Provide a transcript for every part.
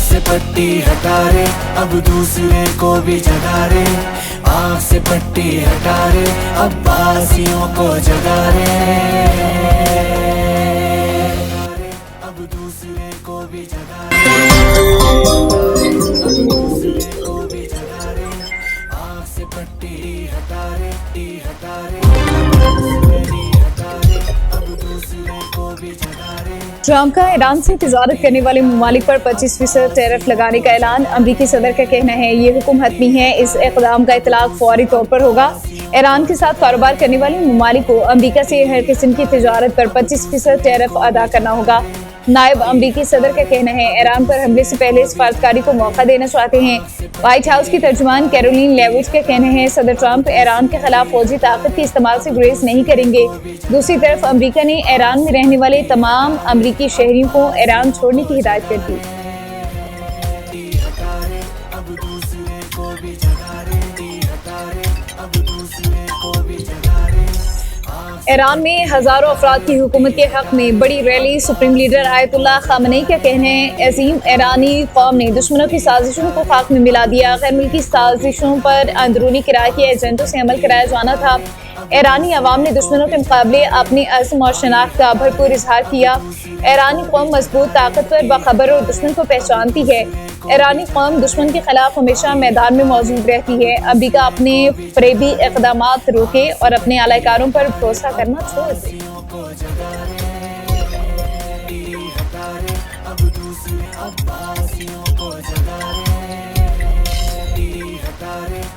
से पट्टी हटा रे, अब दूसरे को भी जगा रे, आँख से पट्टी हटा रे, अब्बासियों को जगा रे, अब दूसरे को भी जगा रे, अब दूसरे को भी जगा रे, आँख से पट्टी हटा रे, हटा रे, हटा रे, अब दूसरे को भी जगा रे। ट्रम्प का ईरान से तिजारत करने वाले ममालिक पर 25% टैरिफ लगाने का ऐलान। अमरीकी सदर का कहना है ये हुक्म हतमी है, इस इक़दाम का इतलाक फौरी तौर पर होगा। ईरान के साथ कारोबार करने वाले ममालिक को अमरीका से हर किस्म की तिजारत पर 25% टैरिफ अदा करना होगा। नायब अमरीकी सदर का कहना है ईरान पर हमले से पहले सफारतकारी को मौका देना चाहते हैं। व्हाइट हाउस की तर्जुमान कैरोलिन लेविट का कहना है सदर ट्रंप ईरान के खिलाफ फौजी ताकत के इस्तेमाल से गुरेज नहीं करेंगे। दूसरी तरफ अमरीका ने ईरान में रहने वाले तमाम अमरीकी शहरियों को ईरान छोड़ने की हिदायत कर दी। ईरान में हजारों अफराद की हुकूमत के हक में बड़ी rally. Supreme leader Ayatollah Khamenei का कहना है अजीम ईरानी कौम ने दुश्मनों की साजिशों को खाक में मिला दिया। गैर मुल्की साजिशों पर अंदरूनी किराए के एजेंटों से अमल कराया जाना था। ईरानी अवाम ने दुश्मनों के मुकाबले अपनी अज़्म और शनाख्त का भरपूर इजहार किया। ईरानी कौम मजबूत, ताकतवर, बाखबर और दुश्मन को पहचानती है। ईरानी कौम दुश्मन के खिलाफ हमेशा मैदान में मौजूद रहती है। अमरीका अपने फरेबी इक़दामात रोके और अपने आलाकारों पर भरोसा करना छोड़ दे।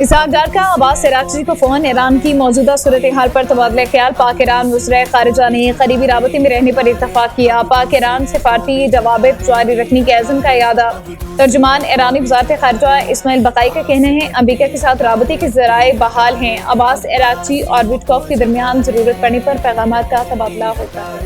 इसहाक डार का अब्बास इराक़ची को फ़ोन। ईरान की मौजूदा सूरत हाल पर तबादला ख्याल। पाक ईरान वज़ीर ख़ारिजा ने करीबी राबते में रहने पर इत्तफ़ाक़ किया। पाक ईरान सिफारती जवाबित जारी रखने के अज़्म का इरादा। तर्जुमान ईरानी वज़ारत ख़ारिजा इस्माइल बक़ाई का कहना है अमरीका के साथ राबते के ज़राए बहाल हैं। अब्बास इराक़ची और विटकॉफ के दरमियान ज़रूरत पड़ने पर पैगामात का तबादला होता है।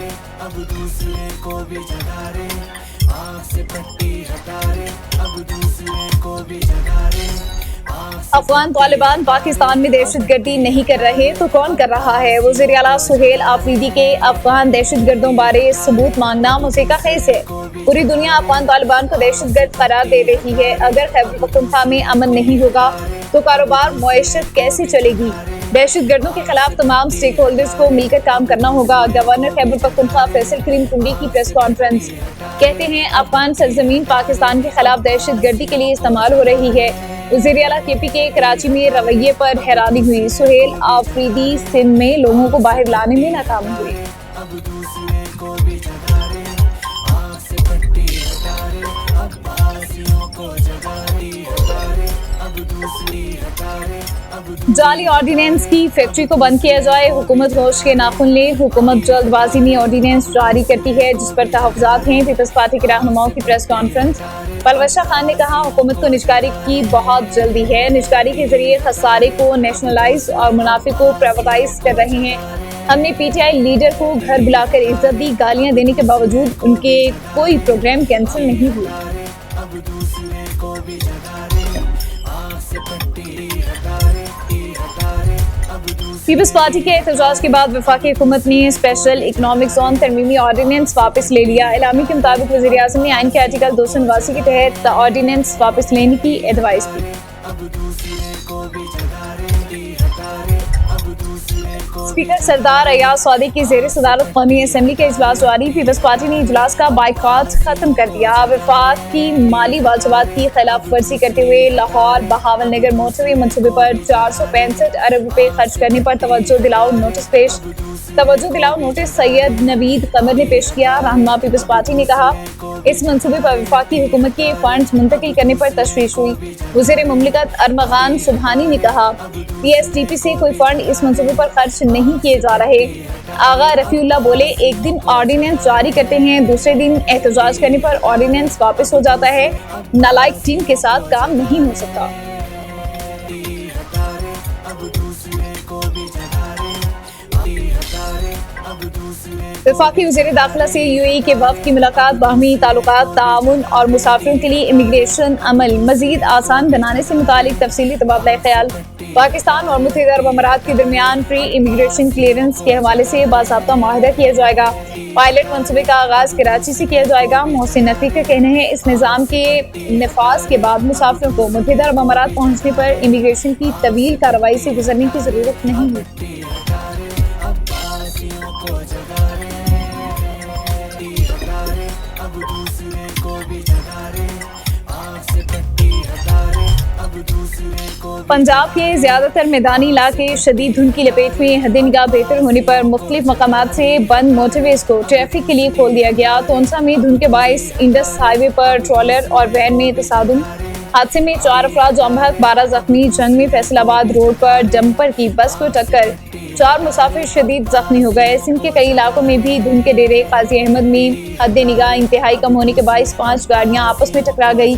अफगान तालिबान पाकिस्तान में दहशतगर्दी नहीं कर रहे तो कौन कर रहा है? वज़ीर आला सुहेल आफरीदी के अफगान दहशतगर्दों बारे सबूत मांगना मुसीका खेज है। पूरी दुनिया अफगान तालिबान को दहशतगर्द करार दे रही है। अगर खैबर पख्तूनख्वा में अमन नहीं होगा तो कारोबार मुआशरत कैसे चलेगी? दहशतगर्दों के खिलाफ तमाम स्टेक होल्डर्स को मिलकर काम करना होगा। गवर्नर खैबर पख्तूनख्वा फैसल करीम टुंडी की प्रेस कॉन्फ्रेंस। कहते हैं अफगान सरजमीन पाकिस्तान के खिलाफ दहशतगर्दी के लिए इस्तेमाल हो रही है। वज़ीर आला केपी के कराची में रवैये पर हैरानी हुई। सुहेल आफरीदी सिंध में लोगों को बाहर लाने में नाकाम हुए। जाली ऑर्डिनेंस की फैक्ट्री को बंद किया जाए, हुकूमत होश के नाखुन ले। हुकूमत जल्दबाजी में ऑर्डिनेंस जारी करती है जिस पर तहफ़्फ़ुज़ात हैं। पीपल्स पार्टी के रहनुमाओं की प्रेस कॉन्फ्रेंस। पलवशा खान ने कहा हुकूमत को निजकारी की बहुत जल्दी है। निजकारी के जरिए खसारे को नेशनलाइज और मुनाफे को प्राइवेटाइज कर रहे हैं। हमने पीटीआई लीडर को घर बुलाकर इज्जत दी। गालियां देने के बावजूद उनके कोई प्रोग्राम कैंसिल नहीं हुए। पीपल्स पार्टी के एहतजाज के बाद वफाकी हुकूमत ने स्पेशल इकनॉमिक जोन तरमीमी ऑर्डिनेंस वापस ले लिया। एलामी के मुताबिक वज़ीर आज़म ने आइन के आर्टिकल 289 के तहत ऑर्डिनेंस वापस लेने की एडवाइस दी। स्पीकर सरदार अयाज सौदी की ज़ेर सदारत कौमी असम्बली का इजलास जारी। पीपल्स पार्टी ने इजलास का बाइकॉट खत्म कर दिया। वफाक की माली वाजबात की खिलाफ वर्जी करते हुए लाहौर बहावल नगर मोटरवे मनसूबे पर 465 अरब रुपए खर्च करने पर तवज्जो दिलाओ नोटिस सैयद नवीद कमर ने पेश किया। रहनुमा पीपल्स पार्टी ने कहा इस मनसूबे पर वफाकी हुकूमत के फंड मुंतकिल करने पर तशवीश हुई। वज़ीर मुमलिकत अरमगान सुबहानी ने कहा PSDP से कोई फंड इस मनसूबे पर खर्च नहीं किए जा रहे। आगा रफीउल्लाह बोले एक दिन ऑर्डिनेंस जारी करते हैं, दूसरे दिन एहतजाज करने पर ऑर्डिनेंस वापस हो जाता है। नालायक टीम के साथ काम नहीं हो सकता। अब दूसरे वफाकी वज़ीर दाखिला से UAE के वफ़द की मुलाकात बाहमी ताल्लुकात, ताआवुन और मुसाफिरों के लिए इमिग्रेशन अमल मज़ीद आसान बनाने से मुतालिक तफसीली तबादला ख्याल। पाकिस्तान और मुत्तहिदा अरब अमारात के दरमियान प्री इमिग्रेशन क्लियरेंस के हवाले से बाज़ाब्ता मुआहदा किया जाएगा। पायलट मनसूबे का आगाज़ कराची से किया जाएगा। मोहसिन नकवी का कहना है इस निज़ाम के नफाज के बाद मुसाफिरों को मुत्तहिदा अरब अमारात पहुँचने पर इमिग्रेशन की तवील कार्रवाई से गुजरने की ज़रूरत नहीं है। पंजाब के ज़्यादातर मैदानी इलाके शदीद धुंध की लपेट में हद-ए-निगाह बेहतर होने पर मुख्तलिफ मकामात से बंद मोटरवेज को ट्रैफिक के लिए खोल दिया गया। तोनसा में धुंध के बाइस इंडस हाईवे पर ट्रॉलर और वैन में तसादुम। हादसे में 4 अफराद जाम बहक, 12 जख्मी। जंग में फैसलाबाद रोड पर डंपर की बस को टक्कर, 4 मुसाफिर शदीद जख्मी हो गए। सिंध के कई इलाकों में भी धुंध के डेरे काजी अहमद में हद-ए-निगाह इंतहाई कम होने के बाइस 5 गाड़ियां आपस में टकरा गई,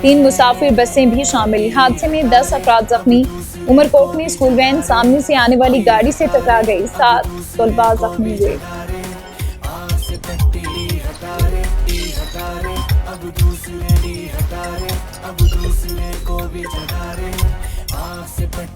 3 मुसाफिर बसें भी शामिल। हादसे में 10 अफराद जख्मी। उमरकोट में स्कूल वैन सामने से आने वाली गाड़ी से टकरा गई, 7 तलबा जख्मी हुए।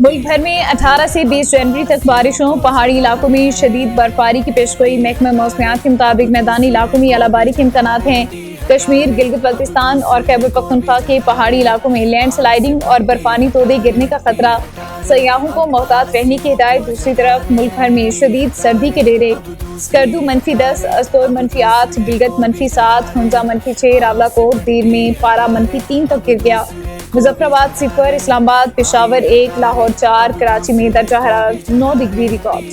मुल्क भर में 18 से 20 जनवरी तक बारिशों, पहाड़ी इलाकों में शदीद बर्फबारी की पेशगोई। महकमा मौसमियात के मुताबिक मैदानी इलाकों में अलाबारी के इम्कानात हैं। कश्मीर, गिलगित बल्तिस्तान और खैबर पख्तूनख्वा के पहाड़ी इलाकों में लैंड स्लाइडिंग और बर्फानी तोदे गिरने का खतरा। सयाहों को मोहतात रहने की हिदायत। दूसरी तरफ मुल्क भर में शदीद सर्दी के डेरे। स्कर्दू -10, अस्तोर -8, गिलगित -7, हुंजा -6, रावलाकोट दीर में पारा -3 तक गिर गया। मुजफ्फराबाद 0, इस्लामाबाद, पेशावर 1, लाहौर 4, कराची में दर्जा हरारत 9 degree record.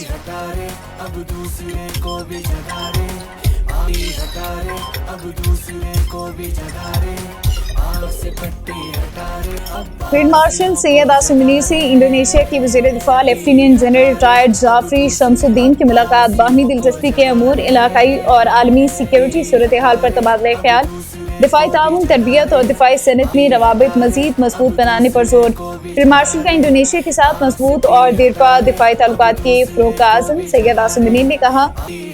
Field marshal Syed Asim Munir से इंडोनेशिया के वज़ीर दिफा lieutenant general retired Sjafrie Sjamsoeddin की मुलाकात। बाहमी दिलचस्पी के अमूर, इलाकाई और आलमी सिक्योरिटी सूरत हाल पर तबादला ख्याल। दिफाई ताउन, तरबियत और दिफाई सनत में रवाबित मज़ीद मजबूत बनाने पर जोर। फील्ड मार्शल का इंडोनेशिया के साथ मजबूत और देरपा दिफाई ताल्लुकात के फ़रोग़ का आज़म। सैयद आसिम मुनीर ने कहा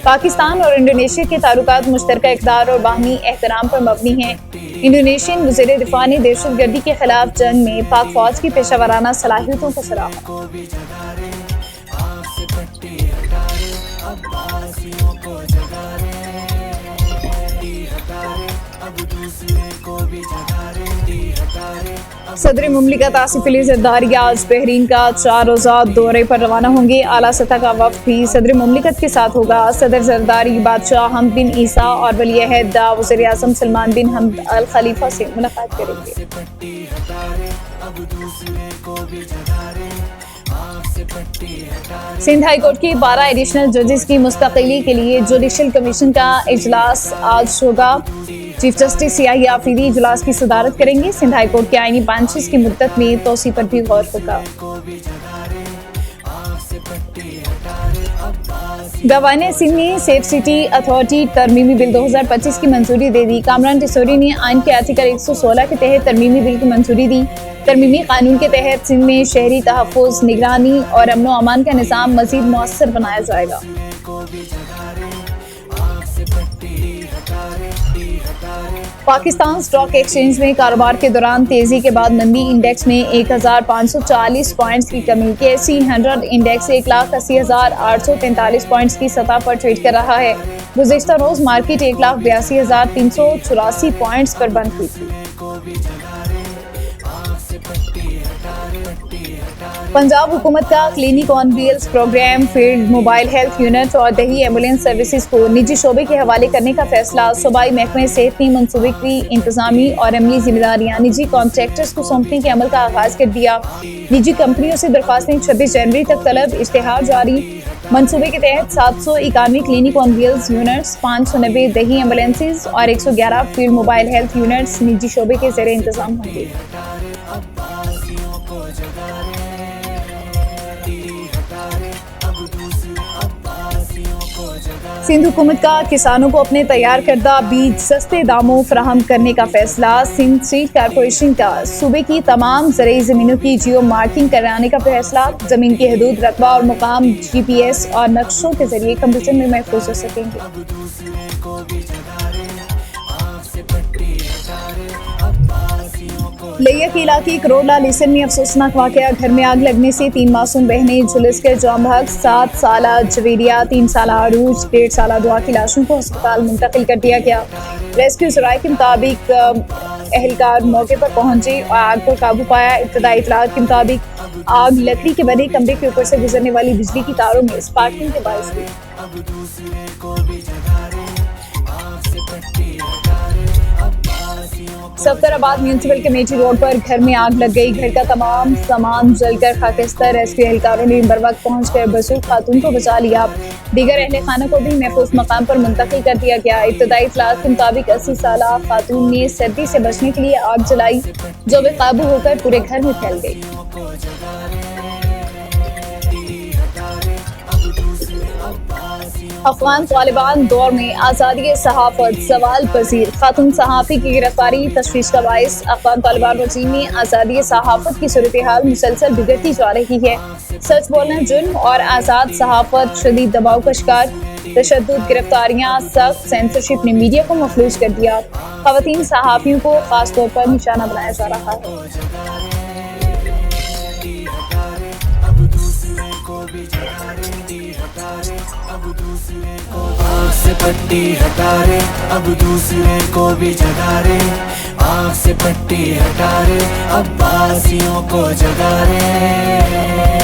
पाकिस्तान और इंडोनेशिया के ताल्लुकात मुश्तरका इक़दार और बाहमी एहतराम पर मबनी हैं। इंडोनेशियन वज़ीर दिफा ने दहशतगर्दी के खिलाफ जंग में पाक फ़ौज की पेशावराना सलाहियतों को सराहा। सदर मुमलिकत आसिफ अली ज़रदारी आज बहरीन का 4 रोज़ा दौरे पर रवाना होंगे। आला सतह का वफ़द भी सदर मुमलिकत के साथ होगा। सदर ज़रदारी बादशाह हमद बिन ईसा और वली अहद वज़ीर आज़म सलमान बिन हमद अल खलीफा से मुलाकात करेंगे। सिंध हाई कोर्ट की 12 एडिशनल जजेस की मुस्तकिली के लिए जुडिशल कमीशन का इजलास आज होगा। चीफ जस्टिस सियाही आफरीदी इजलास की सदारत करेंगे। सिंध हाई कोर्ट के आईनी बेंचेस की मुद्दत में तोसी पर भी गौर होगा। गवर्नर सिंह ने सेफ सिटी अथॉरिटी तरमीमी बिल 2025 की मंजूरी दे दी। कामरान टिसोरी ने आइन के आर्टिकल 116 के तहत तरमीमी बिल की मंजूरी दी। तरमीमी कानून के तहत सिंध में शहरी तहफ़्फ़ुज़, निगरानी और अमन व अमान का निज़ाम मज़ीद मौसर बनाया जाएगा। पाकिस्तान स्टॉक एक्सचेंज में कारोबार के दौरान तेजी के बाद मंदी। इंडेक्स में 1540 पॉइंट्स की कमी। KSE 100 इंडेक्स 1,80,843 पॉइंट्स की सतह पर ट्रेड कर रहा है। गुज़िश्ता रोज मार्केट 1,82,384 पॉइंट्स पर बंद हुई थी। पंजाब हुकूमत का clinic on wheels programme, field mobile health unit और दही एम्बुलेंस सर्विसेज को निजी शोबे के हवाले करने का फैसला। सूबाई महकमे सेहत ने मनसूबे की इंतजामी और अमली जिम्मेदारियां निजी कॉन्ट्रैक्टर्स को सौंपने के अमल का आगाज कर दिया। निजी कंपनियों से दरख्वास्तें 26 जनवरी तक तलब। इश्तिहार जारी। मनसूबे के तहत 791 क्लिनिक ऑन व्हील्स यूनिट्स, 590 दही एम्बुलेंसेज और 111 फील्ड मोबाइल हेल्थ यूनिट्स निजी शोबे के ज़ेरे इंतजाम होंगे। سندھ حکومت کا کسانوں کو اپنے تیار کردہ بیج سستے داموں فراہم کرنے کا فیصلہ۔ سندھ سیڈ کارپوریشن کا صوبے کی تمام زرعی زمینوں کی جیو مارکنگ کرانے کا فیصلہ۔ زمین کی حدود، رقبہ اور مقام GPS اور نقشوں کے ذریعے کمپیوٹر میں محفوظ ہو سکیں گے۔ لیا کے علاقے کروڑلا لیسن میں افسوسناک واقعہ، گھر میں آگ لگنے سے 3 معصوم بہنیں جھلس کر جاں بحق، 7 سالہ جویریہ، 3 سالہ عروج، 1.5 سالہ دعا کی لاشوں کو ہسپتال منتقل کر دیا گیا۔ ریسکیو ذرائع کے مطابق اہلکار موقع پر پہنچے اور آگ پر قابو پایا۔ ابتدائی اطلاعات کے مطابق آگ لکڑی کے بنے کمرے کے اوپر سے گزرنے والی بجلی کی تاروں میں اسپارکنگ کے باعث ہوئی۔ صفدر آباد میونسپل کمیٹی روڈ پر گھر میں آگ لگ گئی، گھر کا تمام سامان جل کر خاکستر۔ ریسکیو اہلکاروں نے بروقت پہنچ کر بزرگ خاتون کو بچا لیا، دیگر اہل خانہ کو بھی محفوظ مقام پر منتقل کر دیا گیا۔ ابتدائی اطلاعات کے مطابق 80 سالہ خاتون نے سردی سے بچنے کے لیے آگ جلائی، جو بے قابو ہو کر پورے گھر میں پھیل گئی۔ افغان طالبان دور میں آزادی صحافت سوال پذیر، خاتون صحافی کی گرفتاری تشویش کا باعث۔ افغان طالبان رجیم میں آزادی صحافت کی صورتحال مسلسل بگڑتی جا رہی ہے۔ سچ بولنا جرم اور آزاد صحافت شدید دباؤ کا شکار، تشدد، گرفتاریاں، سخت سینسرشپ نے میڈیا کو مفلوج کر دیا۔ خواتین صحافیوں کو خاص طور پر نشانہ بنایا جا رہا ہے۔ آگ سے پٹی ہٹا رے، اب دوسرے کو بھی جگا رے، آگ سے پٹی ہٹا رے، اب بازیوں کو جگا رے۔